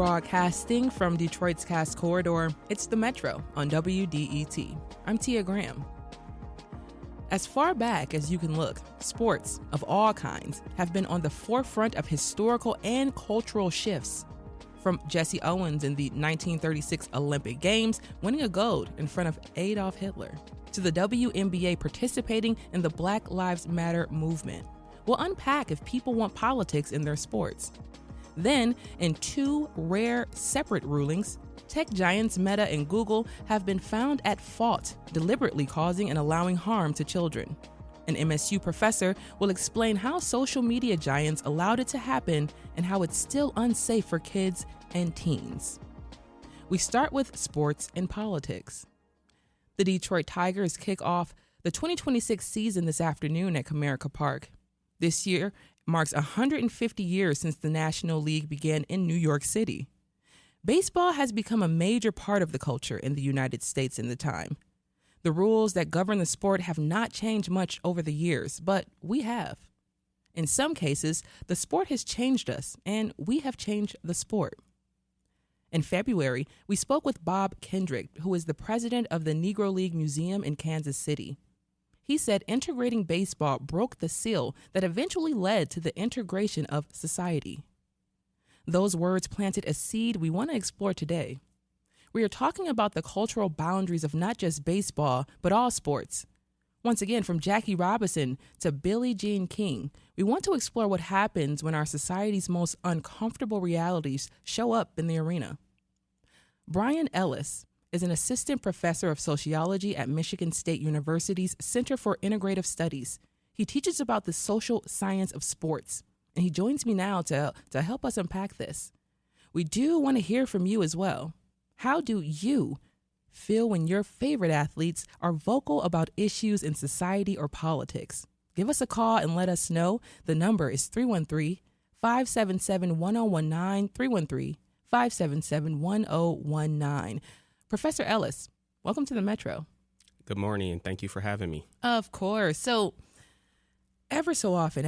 Broadcasting from Detroit's Cass Corridor, it's the Metro on WDET. I'm Tia Graham. As far back as you can look, sports of all kinds have been on the forefront of historical and cultural shifts. From Jesse Owens in the 1936 Olympic Games winning a gold in front of Adolf Hitler, to the WNBA participating in the Black Lives Matter movement. We'll unpack if people want politics in their sports. Then, in two rare separate rulings, tech giants Meta and Google have been found at fault, deliberately causing and allowing harm to children. An MSU professor will explain how social media giants allowed it to happen and how it's still unsafe for kids and teens. We start with sports and politics. The Detroit Tigers kick off the 2026 season this afternoon at Comerica Park. This year marks 150 years since the National League began in New York City. Baseball has become a major part of the culture in the United States in the time. The rules that govern the sport have not changed much over the years, but we have. In some cases, the sport has changed us, and we have changed the sport. In February, we spoke with Bob Kendrick, who is the president of the Negro League Museum in Kansas City. He said integrating baseball broke the seal that eventually led to the integration of society. Those words planted a seed we want to explore today. We are talking about the cultural boundaries of not just baseball, but all sports. Once again, from Jackie Robinson to Billie Jean King, we want to explore what happens when our society's most uncomfortable realities show up in the arena. Brian Ellis is an assistant professor of sociology at Michigan State University's Center for Integrative Studies. He teaches about the social science of sports, and he joins me now to help us unpack this. We do want to hear from you as well. How do you feel when your favorite athletes are vocal about issues in society or politics? Give us a call and let us know. The number is 313-577-1019, 313-577-1019. Professor Ellis, welcome to the Metro. Good morning, and thank you for having me. Of course. So every so often,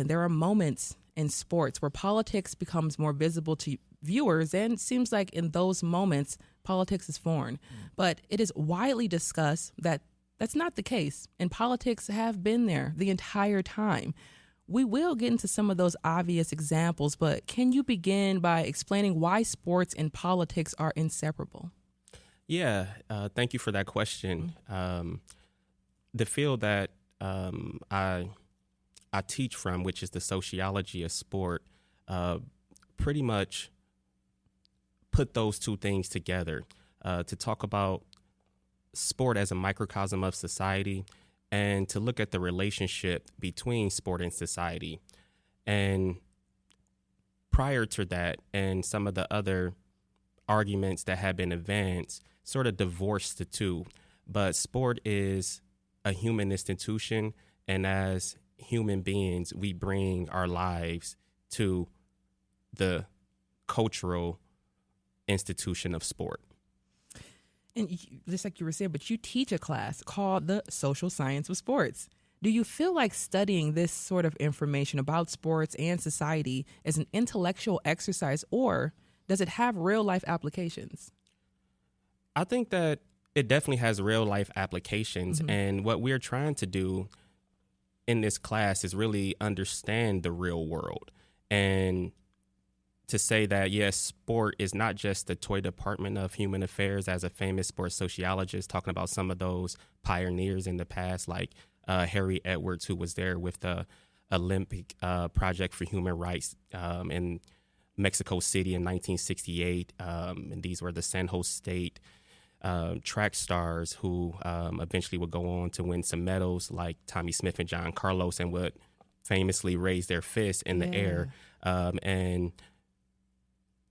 there are moments in sports where politics becomes more visible to viewers, and it seems like in those moments, politics is foreign. But it is widely discussed that that's not the case, and politics have been there the entire time. We will get into some of those obvious examples, but can you begin by explaining why sports and politics are inseparable? Yeah, thank you for that question. The field that I teach from, which is the sociology of sport, pretty much put those two things together to talk about sport as a microcosm of society and to look at the relationship between sport and society. And prior to that, and some of the other arguments that have been advanced sort of divorce the two. But sport is a human institution, and as human beings, we bring our lives to the cultural institution of sport. And just like you were saying, but you teach a class called the social science of sports. Do you feel like studying this sort of information about sports and society is an intellectual exercise, or does it have real life applications? I think that it definitely has real life applications. Mm-hmm. And what we're trying to do in this class is really understand the real world and to say that, yes, sport is not just the toy department of human affairs, as a famous sports sociologist talking about some of those pioneers in the past, like Harry Edwards, who was there with the Olympic Project for Human Rights in Mexico City in 1968. And these were the San Jose State track stars who eventually would go on to win some medals, like Tommy Smith and John Carlos, and would famously raise their fists in the air. And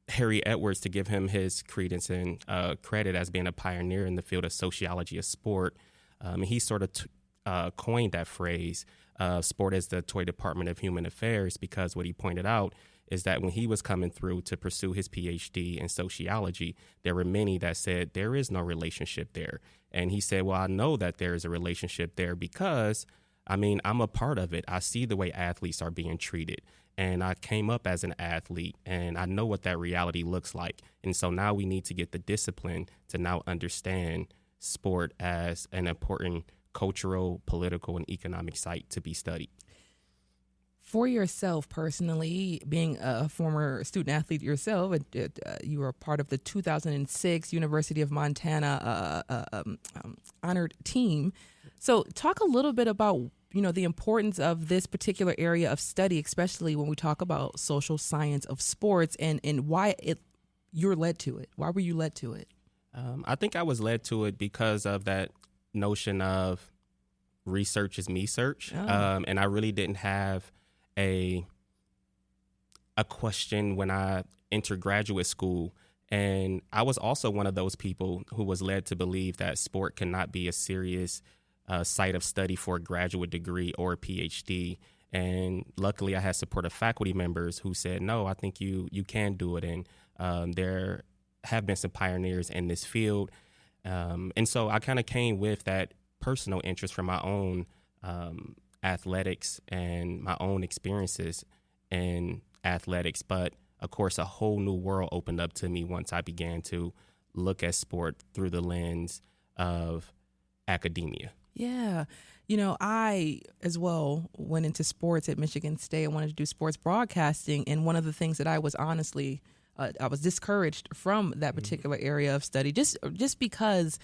Harry Edwards, to give him his credence and credit as being a pioneer in the field of sociology of sport, he sort of coined that phrase, sport as the toy department of human affairs, because what he pointed out is that when he was coming through to pursue his PhD in sociology, there were many that said there is no relationship there. And he said, well, I know that there is a relationship there because, I'm a part of it. I see the way athletes are being treated. and I came up as an athlete, and I know what that reality looks like. And so now we need to get the discipline to now understand sport as an important cultural, political, and economic site to be studied. For yourself personally, being a former student athlete yourself, you were a part of the 2006 University of Montana honored team. So talk a little bit about, the importance of this particular area of study, especially when we talk about social science of sports and why you're led to it. Why were you led to it? I think I was led to it because of that notion of research is me search. And I really didn't have a question when I entered graduate school. And I was also one of those people who was led to believe that sport cannot be a serious site of study for a graduate degree or a PhD. And luckily I had supportive faculty members who said, no, I think you can do it. And there have been some pioneers in this field. And so I kind of came with that personal interest from my own athletics and my own experiences in athletics. But of course, a whole new world opened up to me once I began to look at sport through the lens of academia. Yeah. I as well went into sports at Michigan State. I wanted to do sports broadcasting. And one of the things that I was honestly I was discouraged from that particular area of study just because,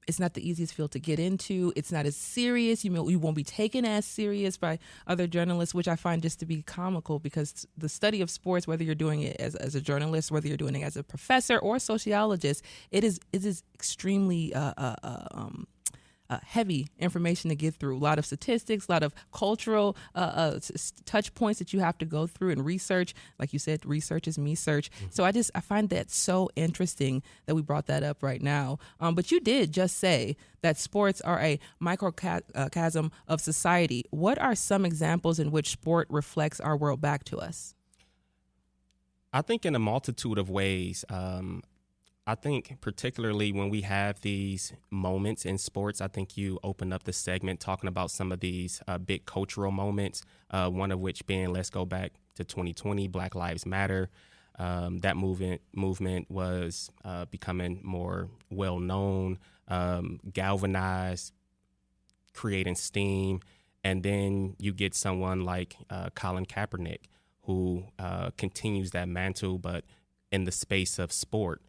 it's not the easiest field to get into. It's not as serious. You won't be taken as serious by other journalists, which I find just to be comical because the study of sports, whether you're doing it as a journalist, whether you're doing it as a professor or a sociologist, it is extremely heavy information to get through. A lot of statistics, a lot of cultural touch points that you have to go through and research. Like you said, research is me search. Mm-hmm. So I find that so interesting that we brought that up right now. But you did just say that sports are a microcosm of society. What are some examples in which sport reflects our world back to us? I think in a multitude of ways. I think particularly when we have these moments in sports, I think you opened up the segment talking about some of these big cultural moments, one of which being, let's go back to 2020, Black Lives Matter. That movement was becoming more well-known, galvanized, creating steam. And then you get someone like Colin Kaepernick, who continues that mantle, but in the space of sport.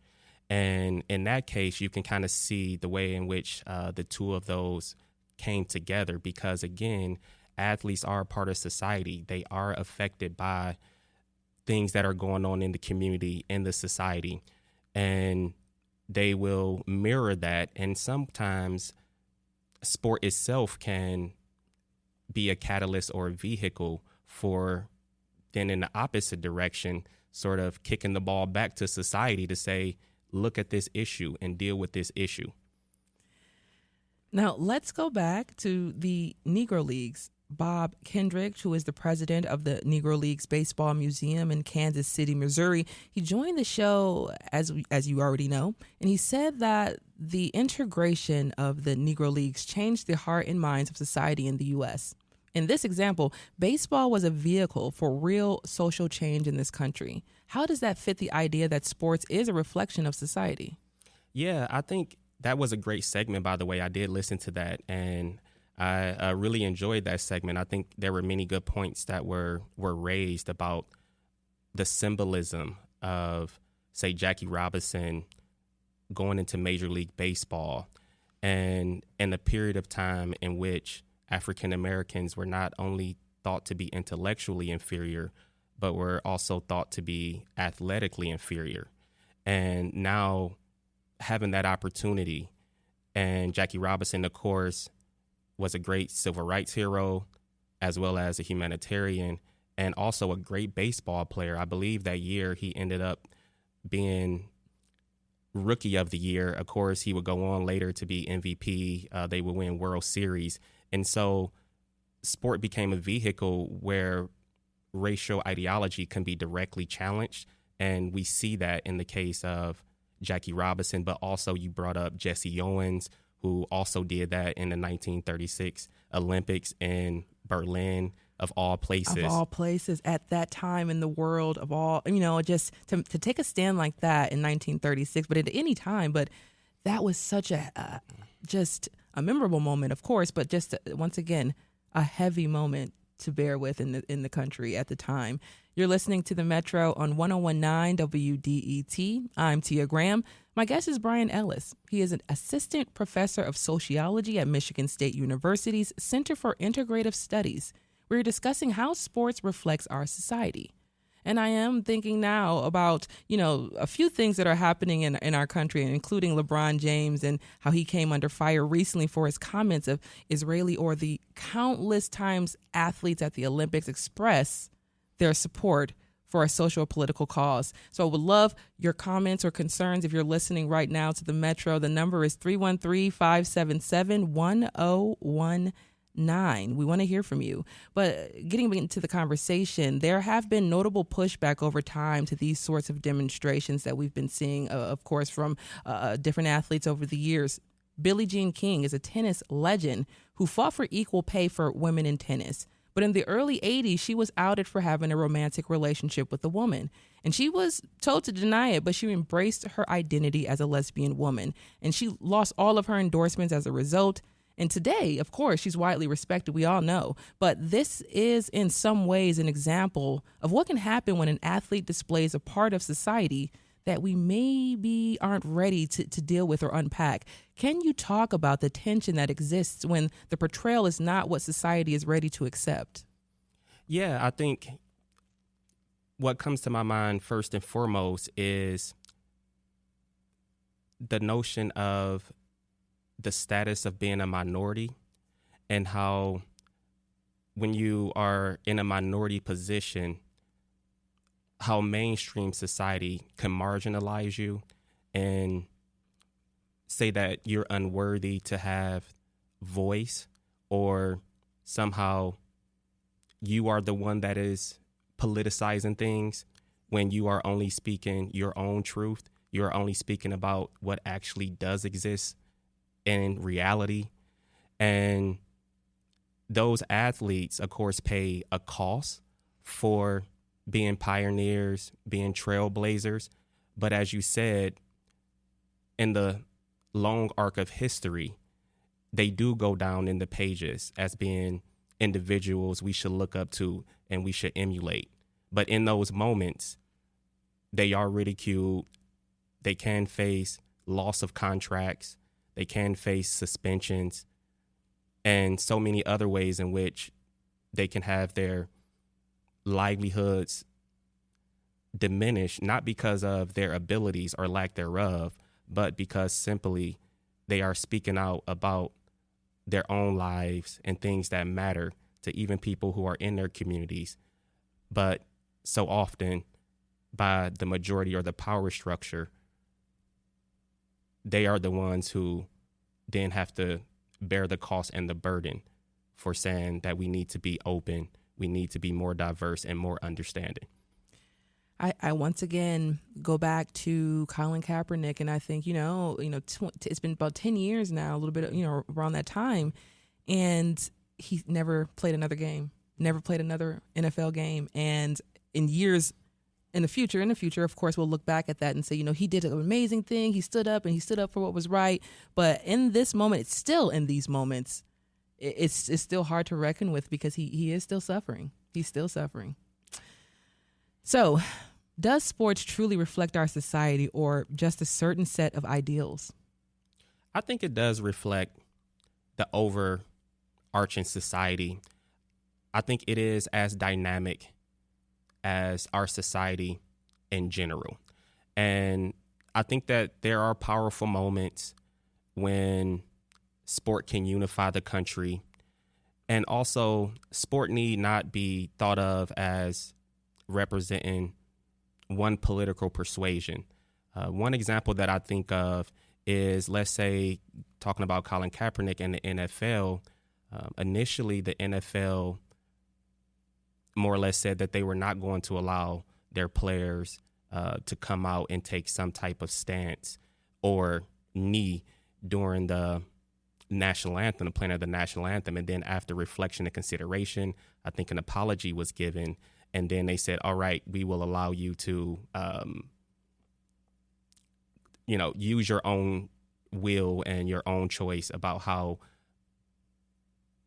And in that case, you can kind of see the way in which the two of those came together because, again, athletes are a part of society. They are affected by things that are going on in the community, in the society, and they will mirror that. And sometimes sport itself can be a catalyst or a vehicle for then in the opposite direction, sort of kicking the ball back to society to say, look at this issue and deal with this issue. Now, let's go back to the Negro Leagues. Bob Kendrick, who is the president of the Negro Leagues Baseball Museum in Kansas City, Missouri, he joined the show, as you already know, and he said that the integration of the Negro Leagues changed the heart and minds of society in the U.S. In this example, baseball was a vehicle for real social change in this country. How does that fit the idea that sports is a reflection of society? Yeah, I think that was a great segment, by the way. I did listen to that, and I really enjoyed that segment. I think there were many good points that were raised about the symbolism of, say, Jackie Robinson going into Major League Baseball and in a period of time in which African Americans were not only thought to be intellectually inferior, but were also thought to be athletically inferior. And now having that opportunity, and Jackie Robinson, of course, was a great civil rights hero, as well as a humanitarian, and also a great baseball player. I believe that year he ended up being Rookie of the Year. Of course, he would go on later to be MVP. They would win World Series. And so sport became a vehicle where racial ideology can be directly challenged. And we see that in the case of Jackie Robinson, but also you brought up Jesse Owens, who also did that in the 1936 Olympics in Berlin, of all places. Of all places at that time in the world of all, just to take a stand like that in 1936, but at any time. But that was such just a memorable moment, of course, but just once again, a heavy moment to bear with in the country at the time. You're listening to The Metro on 1019 WDET. I'm Tia Graham. My guest is Brian Ellis. He is an assistant professor of sociology at Michigan State University's Center for Integrative Studies. We're discussing how sports reflects our society. And I am thinking now about, a few things that are happening in our country, including LeBron James and how he came under fire recently for his comments of Israeli, or the countless times athletes at the Olympics express their support for a social political cause. So I would love your comments or concerns if you're listening right now to the Metro. The number is 313-577-1019. We want to hear from you. But getting into the conversation, there have been notable pushback over time to these sorts of demonstrations that we've been seeing, of course, from different athletes over the years. Billie Jean King is a tennis legend who fought for equal pay for women in tennis. But in the early 80s, she was outed for having a romantic relationship with a woman. And she was told to deny it, but she embraced her identity as a lesbian woman. And she lost all of her endorsements as a result. And today, of course, she's widely respected, we all know. But this is in some ways an example of what can happen when an athlete displays a part of society that we maybe aren't ready to deal with or unpack. Can you talk about the tension that exists when the portrayal is not what society is ready to accept? Yeah, I think what comes to my mind first and foremost is the notion of the status of being a minority, and how when you are in a minority position, how mainstream society can marginalize you and say that you're unworthy to have voice, or somehow you are the one that is politicizing things when you are only speaking your own truth. You're only speaking about what actually does exist in reality. And those athletes, of course, pay a cost for being pioneers, being trailblazers. But as you said, in the long arc of history, they do go down in the pages as being individuals we should look up to and we should emulate. But in those moments, they are ridiculed. They can face loss of contracts. They can face suspensions and so many other ways in which they can have their livelihoods diminished, not because of their abilities or lack thereof, but because simply they are speaking out about their own lives and things that matter to even people who are in their communities. But so often, by the majority or the power structure, they are the ones who then have to bear the cost and the burden for saying that we need to be open, we need to be more diverse and more understanding. I once again go back to Colin Kaepernick, and I think, it's been about 10 years now, a little bit, around that time, and he never played another game, never played another NFL game. And in years in the future, of course, we'll look back at that and say, he did an amazing thing. He stood up for what was right. But in this moment, it's still in these moments, it's still hard to reckon with, because he is still suffering. He's still suffering. So, does sports truly reflect our society, or just a certain set of ideals? I think it does reflect the overarching society. I think it is as dynamic as our society in general. And I think that there are powerful moments when sport can unify the country. And also, sport need not be thought of as representing one political persuasion. One example that I think of is, let's say, talking about Colin Kaepernick and the NFL. Initially, the NFL more or less said that they were not going to allow their players to come out and take some type of stance or knee during the national anthem, the playing of the national anthem. And then after reflection and consideration, I think an apology was given. And then they said, all right, we will allow you to, use your own will and your own choice about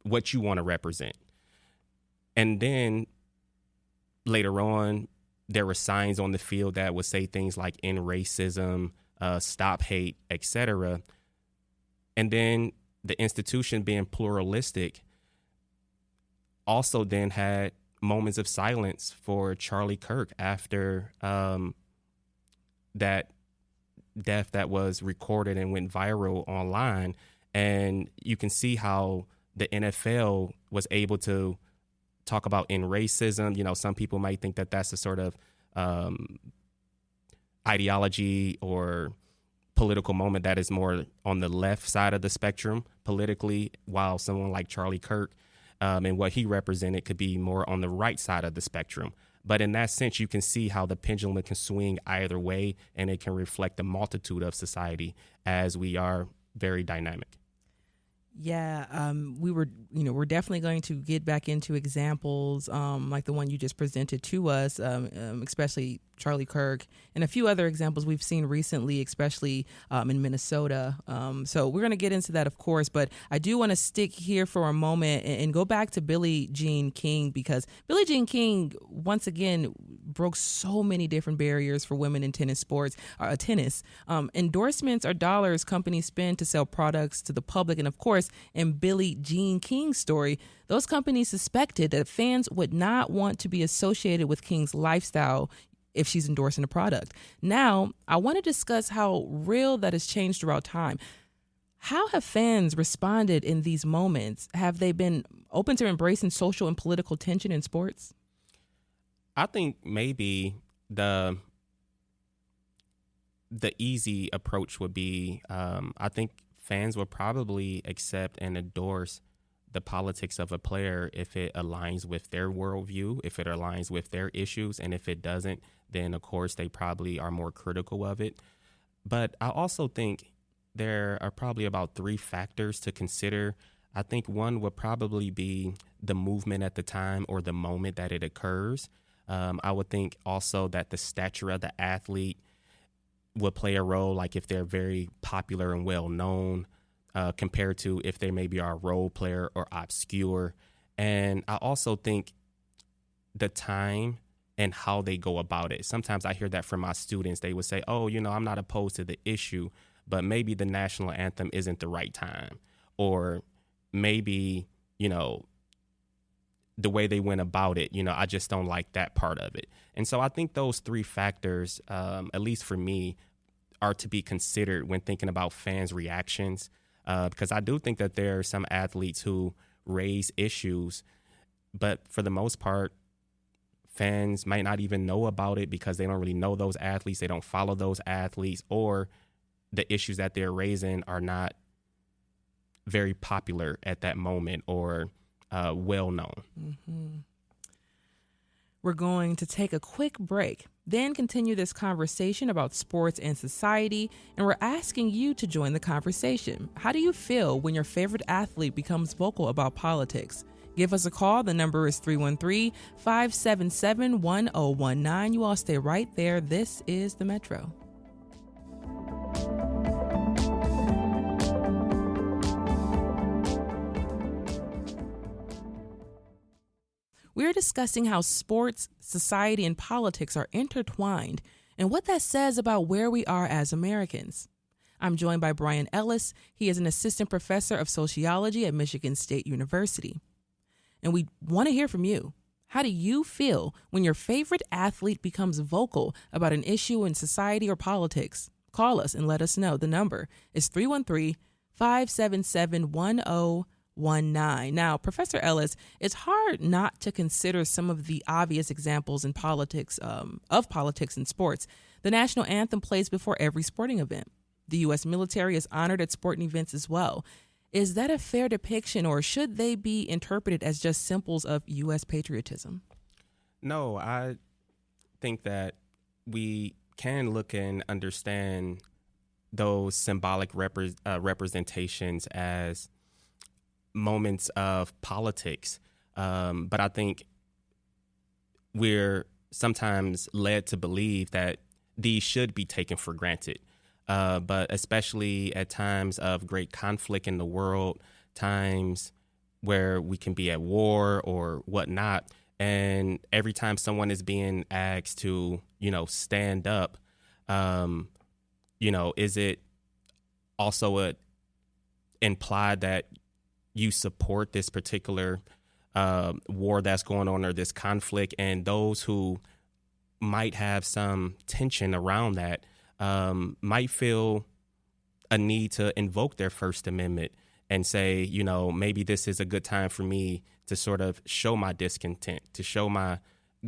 what you want to represent. And then later on, there were signs on the field that would say things like end racism, stop hate, etc. And then the institution, being pluralistic, also then had moments of silence for Charlie Kirk after that death that was recorded and went viral online. And you can see how the NFL was able to talk about in racism. You know, some people might think that that's a sort of ideology or political moment that is more on the left side of the spectrum politically, while someone like Charlie Kirk and what he represented could be more on the right side of the spectrum. But in that sense, you can see how the pendulum can swing either way, and it can reflect the multitude of society as we are very dynamic. Yeah, we're definitely going to get back into examples like the one you just presented to us, especially Charlie Kirk, and a few other examples we've seen recently, especially in Minnesota. So we're going to get into that, of course, but I do want to stick here for a moment and go back to Billie Jean King, because Billie Jean King, once again, broke so many different barriers for women in tennis. Endorsements are dollars companies spend to sell products to the public. And of course, in Billie Jean King's story, those companies suspected that fans would not want to be associated with King's lifestyle if she's endorsing a product. Now, I want to discuss how real that has changed throughout time. How have fans responded in these moments? Have they been open to embracing social and political tension in sports? I think maybe the easy approach would be, I think fans would probably accept and endorse the politics of a player if it aligns with their worldview, if it aligns with their issues, and if it doesn't, then of course they probably are more critical of it. But I also think there are probably about three factors to consider. I think one would probably be the movement at the time or the moment that it occurs. I would think also that the stature of the athlete would play a role, like if they're very popular and well known, compared to if they maybe are a role player or obscure. And I also think the time and how they go about it. Sometimes I hear that from my students. They would say, oh, I'm not opposed to the issue, but maybe the national anthem isn't the right time. Or maybe, the way they went about it, I just don't like that part of it. And so I think those three factors, at least for me, are to be considered when thinking about fans' reactions. Because I do think that there are some athletes who raise issues, but for the most part, fans might not even know about it because they don't really know those athletes. They don't follow those athletes, or the issues that they're raising are not very popular at that moment or well known. Mm-hmm. We're going to take a quick break, then continue this conversation about sports and society, and we're asking you to join the conversation. How do you feel when your favorite athlete becomes vocal about politics? Give us a call. The number is 313-577-1019. You all stay right there. This is The Metro. We're discussing how sports, society, and politics are intertwined and what that says about where we are as Americans. I'm joined by Brian Ellis. He is an assistant professor of sociology at Michigan State University. And we want to hear from you. How do you feel when your favorite athlete becomes vocal about an issue in society or politics? Call us and let us know. The number is 313-577-1019. Now, Professor Ellis, it's hard not to consider some of the obvious examples in politics, of politics in sports. The national anthem plays before every sporting event. The U.S. military is honored at sporting events as well. Is that a fair depiction, or should they be interpreted as just symbols of U.S. patriotism? No, I think that we can look and understand those symbolic representations as moments of politics. But I think we're sometimes led to believe that these should be taken for granted. But especially at times of great conflict in the world, times where we can be at war or whatnot, and every time someone is being asked to, stand up, is it also implied that you support this particular war that's going on or this conflict, and those who might have some tension around that might feel a need to invoke their First Amendment and say, maybe this is a good time for me to sort of show my discontent, to show my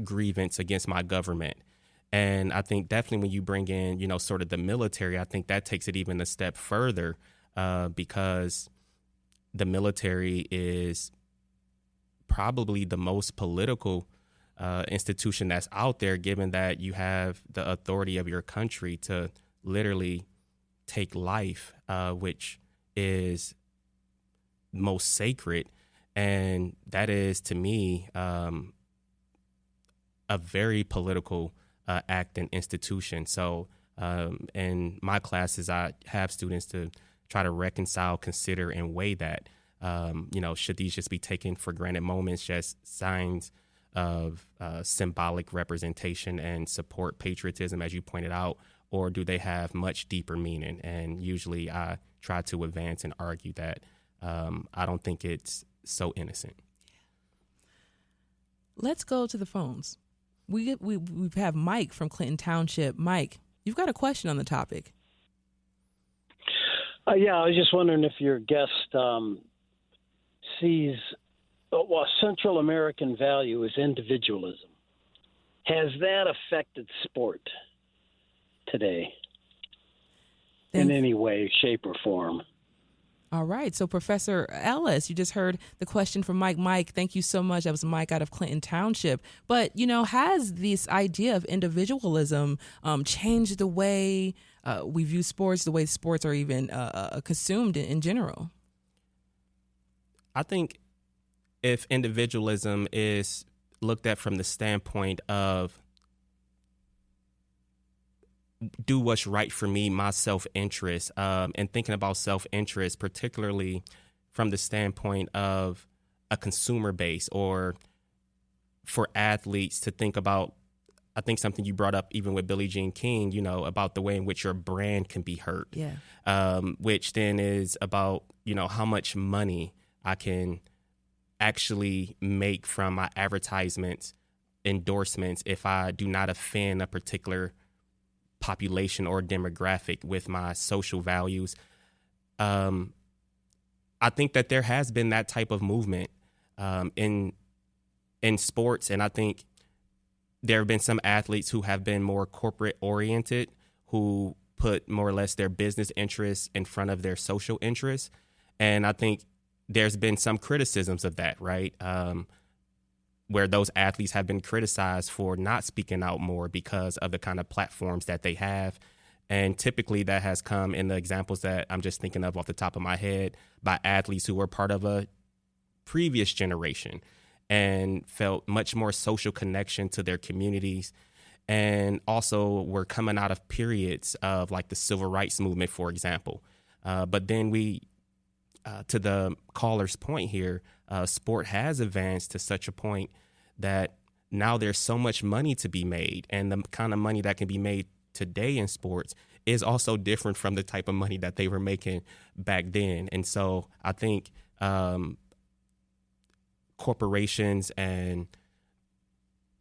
grievance against my government. And I think definitely when you bring in, sort of the military, I think that takes it even a step further because the military is probably the most political institution that's out there, given that you have the authority of your country to literally take life, which is most sacred. And that is, to me, a very political act and institution. So in my classes, I have students to try to reconcile, consider, and weigh that. Should these just be taken for granted moments, just signs of symbolic representation and support patriotism, as you pointed out, or do they have much deeper meaning? And usually I try to advance and argue that I don't think it's so innocent. Let's go to the phones. We have Mike from Clinton Township. Mike, you've got a question on the topic. Yeah, I was just wondering if your guest sees a Central American value is individualism. Has that affected sport today in any way, shape, or form? All right. So, Professor Ellis, you just heard the question from Mike. Mike, thank you so much. That was Mike out of Clinton Township. But, has this idea of individualism changed the way we view sports, the way sports are even consumed in general? I think if individualism is looked at from the standpoint of do what's right for me, my self-interest, and thinking about self-interest, particularly from the standpoint of a consumer base, or for athletes to think about, I think something you brought up even with Billie Jean King, about the way in which your brand can be hurt, which then is about, how much money I can actually make from my advertisements, endorsements, if I do not offend a particular population or demographic with my social values. I think that there has been that type of movement in sports, and I think there have been some athletes who have been more corporate oriented, who put more or less their business interests in front of their social interests, and I think there's been some criticisms of that, right? Where those athletes have been criticized for not speaking out more because of the kind of platforms that they have. And typically that has come in the examples that I'm just thinking of off the top of my head by athletes who were part of a previous generation and felt much more social connection to their communities. And also were coming out of periods of like the civil rights movement, for example. But then to the caller's point here, sport has advanced to such a point that now there's so much money to be made, and the kind of money that can be made today in sports is also different from the type of money that they were making back then. And so I think corporations and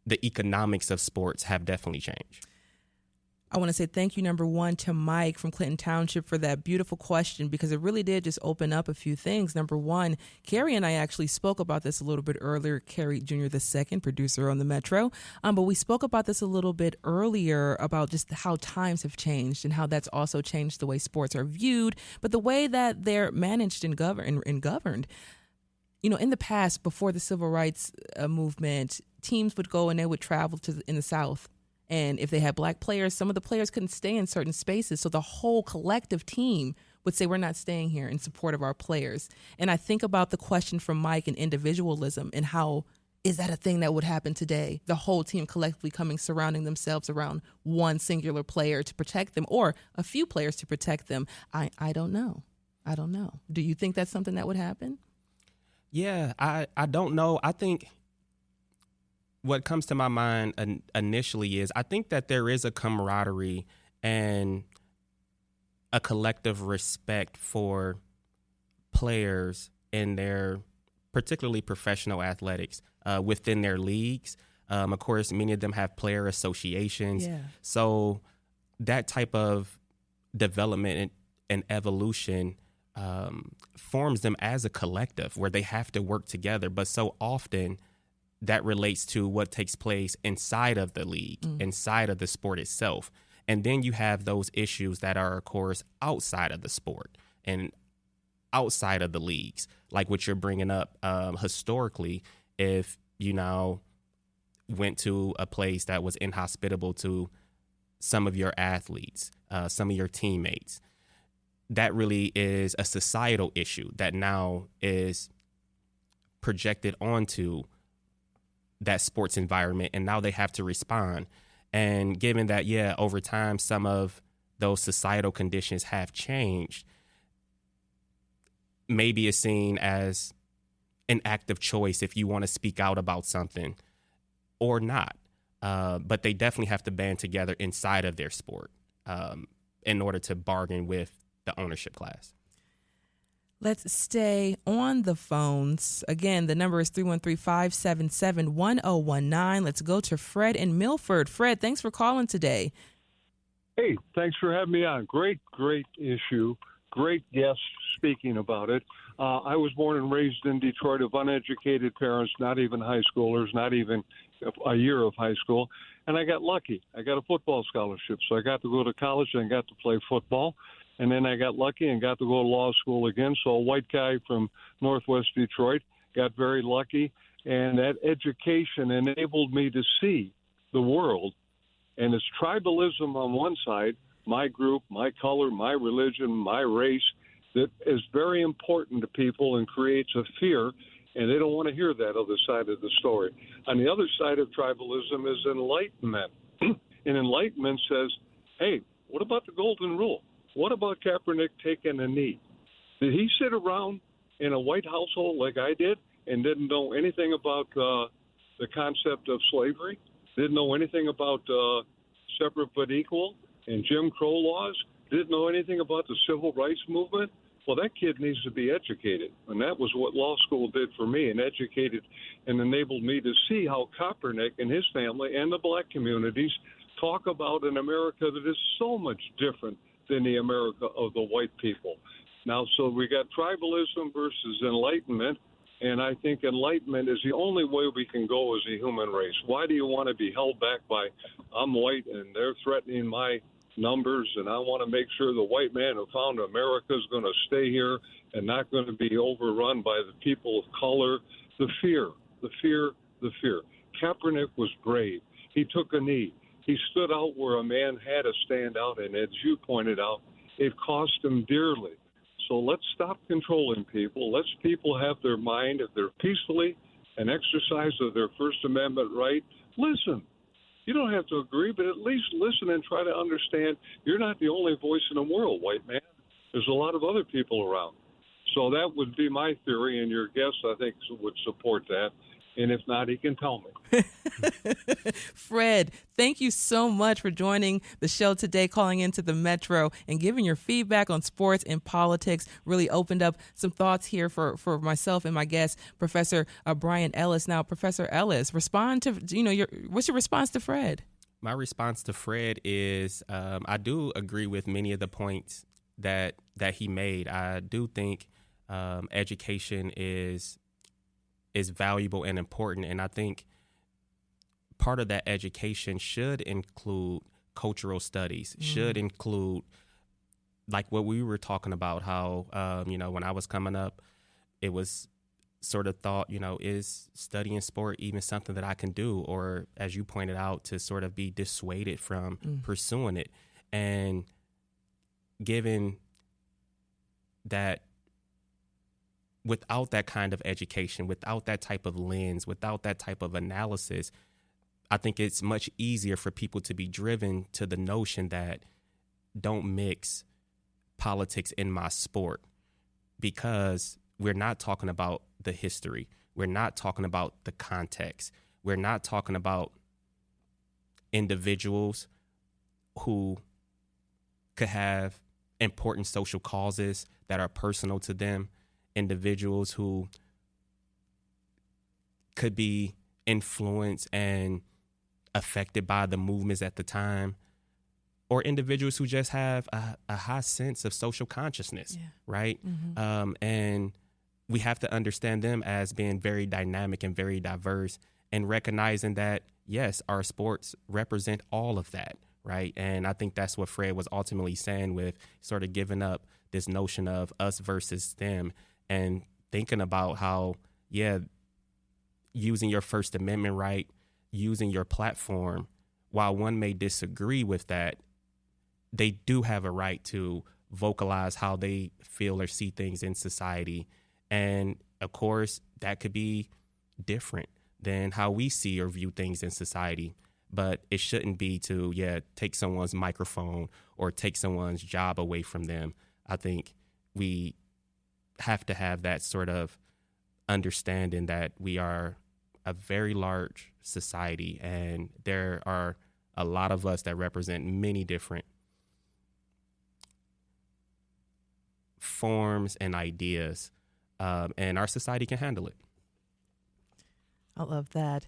the economics of sports have definitely changed. I want to say thank you, number one, to Mike from Clinton Township for that beautiful question, because it really did just open up a few things. Number one, Carrie and I actually spoke about this a little bit earlier. Carrie Jr. II, producer on the Metro. But we spoke about this a little bit earlier about just how times have changed and how that's also changed the way sports are viewed, but the way that they're managed and governed. In the past, before the civil rights movement, teams would go and they would travel in the South. And if they had black players, some of the players couldn't stay in certain spaces. So the whole collective team would say, we're not staying here in support of our players. And I think about the question from Mike and individualism and how is that a thing that would happen today? The whole team collectively surrounding themselves around one singular player to protect them, or a few players to protect them. I don't know. I don't know. Do you think that's something that would happen? Yeah, I don't know. I think what comes to my mind initially is I think that there is a camaraderie and a collective respect for players in their particularly professional athletics within their leagues. Of course, many of them have player associations. Yeah. So that type of development and evolution forms them as a collective where they have to work together. But so often that relates to what takes place inside of the league, inside of the sport itself. And then you have those issues that are, of course, outside of the sport and outside of the leagues, like what you're bringing up. Historically, if you now went to a place that was inhospitable to some of your athletes, some of your teammates, that really is a societal issue that now is projected onto that sports environment, and now they have to respond. And given that, yeah, over time, some of those societal conditions have changed, maybe it's seen as an act of choice if you want to speak out about something or not. But they definitely have to band together inside of their sport in order to bargain with the ownership class. Let's stay on the phones. Again, the number is 313-577-1019. Let's go to Fred in Milford. Fred, thanks for calling today. Hey, thanks for having me on. Great issue. Great guest speaking about it. I was born and raised in Detroit of uneducated parents, not even high schoolers, not even a year of high school. And I got lucky. I got a football scholarship, so I got to go to college and got to play football. And then I got lucky and got to go to law school again. So a white guy from Northwest Detroit got very lucky. And that education enabled me to see the world. And it's tribalism on one side, my group, my color, my religion, my race, that is very important to people and creates a fear. And they don't want to hear that other side of the story. On the other side of tribalism is enlightenment. And enlightenment says, hey, what about the golden rule? What about Kaepernick taking a knee? Did he sit around in a white household like I did and didn't know anything about the concept of slavery? Didn't know anything about separate but equal and Jim Crow laws? Didn't know anything about the civil rights movement? Well, that kid needs to be educated. And that was what law school did for me, and educated and enabled me to see how Kaepernick and his family and the black communities talk about an America that is so much different than the America of the white people. Now, so we got tribalism versus enlightenment, and I think enlightenment is the only way we can go as a human race. Why do you want to be held back by, I'm white and they're threatening my numbers, and I want to make sure the white man who found America is going to stay here and not going to be overrun by the people of color? The fear. Kaepernick was brave. He took a knee. He stood out where a man had to stand out, and as you pointed out, it cost him dearly. So let's stop controlling people. Let's people have their mind, if they're peacefully an exercise of their First Amendment right. Listen. You don't have to agree, but at least listen and try to understand you're not the only voice in the world, white man. There's a lot of other people around. So that would be my theory, and your guest, I think, would support that. And if not, he can tell me. Fred, thank you so much for joining the show today, calling into the Metro and giving your feedback on sports and politics. Really opened up some thoughts here for myself and my guest, Professor Brian Ellis. Now, Professor Ellis, respond to, what's your response to Fred? My response to Fred is I do agree with many of the points that he made. I do think education is valuable and important. And I think part of that education should include cultural studies, should include like what we were talking about, how, when I was coming up, it was sort of thought, is studying sport even something that I can do? Or, as you pointed out, to sort of be dissuaded from pursuing it. And given that without that kind of education, without that type of lens, without that type of analysis, I think it's much easier for people to be driven to the notion that don't mix politics in my sport, because we're not talking about the history. We're not talking about the context. We're not talking about individuals who could have important social causes that are personal to them, individuals who could be influenced and affected by the movements at the time, or individuals who just have a high sense of social consciousness, right? And we have to understand them as being very dynamic and very diverse, and recognizing that, yes, our sports represent all of that, right? And I think that's what Fred was ultimately saying with sort of giving up this notion of us versus them, and thinking about how, using your First Amendment right, using your platform, while one may disagree with that, they do have a right to vocalize how they feel or see things in society. And of course, that could be different than how we see or view things in society. But it shouldn't be to, take someone's microphone or take someone's job away from them. I think we have to have that sort of understanding that we are a very large society, and there are a lot of us that represent many different forms and ideas, and our society can handle it. I love that.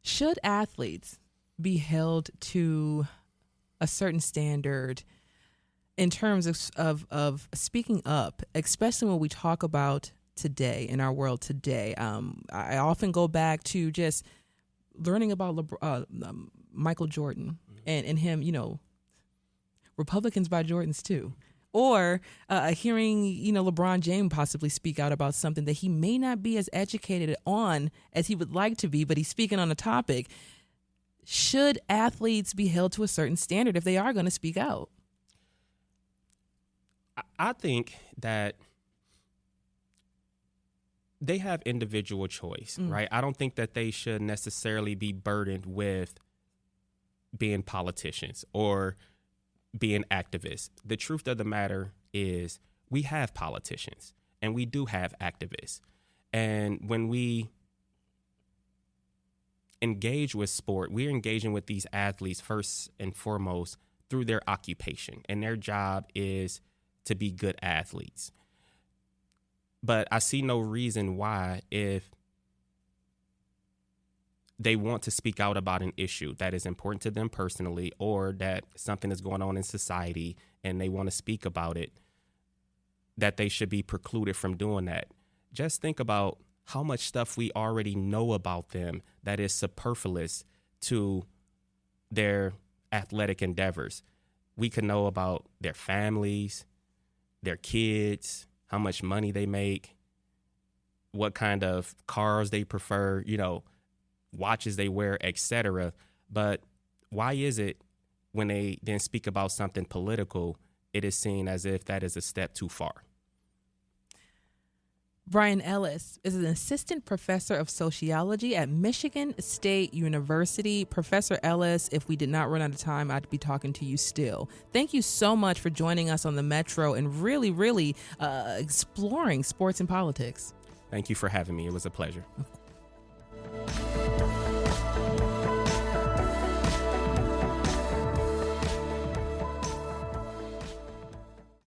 Should athletes be held to a certain standard in terms of speaking up, especially when we talk about today, in our world today? I often go back to just learning about Michael Jordan and him, Republicans buy Jordans too. Or hearing, LeBron James possibly speak out about something that he may not be as educated on as he would like to be, but he's speaking on a topic. Should athletes be held to a certain standard if they are going to speak out? I think that they have individual choice, right? I don't think that they should necessarily be burdened with being politicians or being activists. The truth of the matter is we have politicians and we do have activists. And when we engage with sport, we're engaging with these athletes first and foremost through their occupation, and their job is to be good athletes. But I see no reason why, if they want to speak out about an issue that is important to them personally, or that something is going on in society and they want to speak about it, that they should be precluded from doing that. Just think about how much stuff we already know about them that is superfluous to their athletic endeavors. We could know about their families, their kids, how much money they make, what kind of cars they prefer, watches they wear, etc. But why is it when they then speak about something political, it is seen as if that is a step too far? Brian Ellis is an assistant professor of sociology at Michigan State University. Professor Ellis, if we did not run out of time, I'd be talking to you still. Thank you so much for joining us on the Metro and really exploring sports and politics. Thank you for having me. It was a pleasure.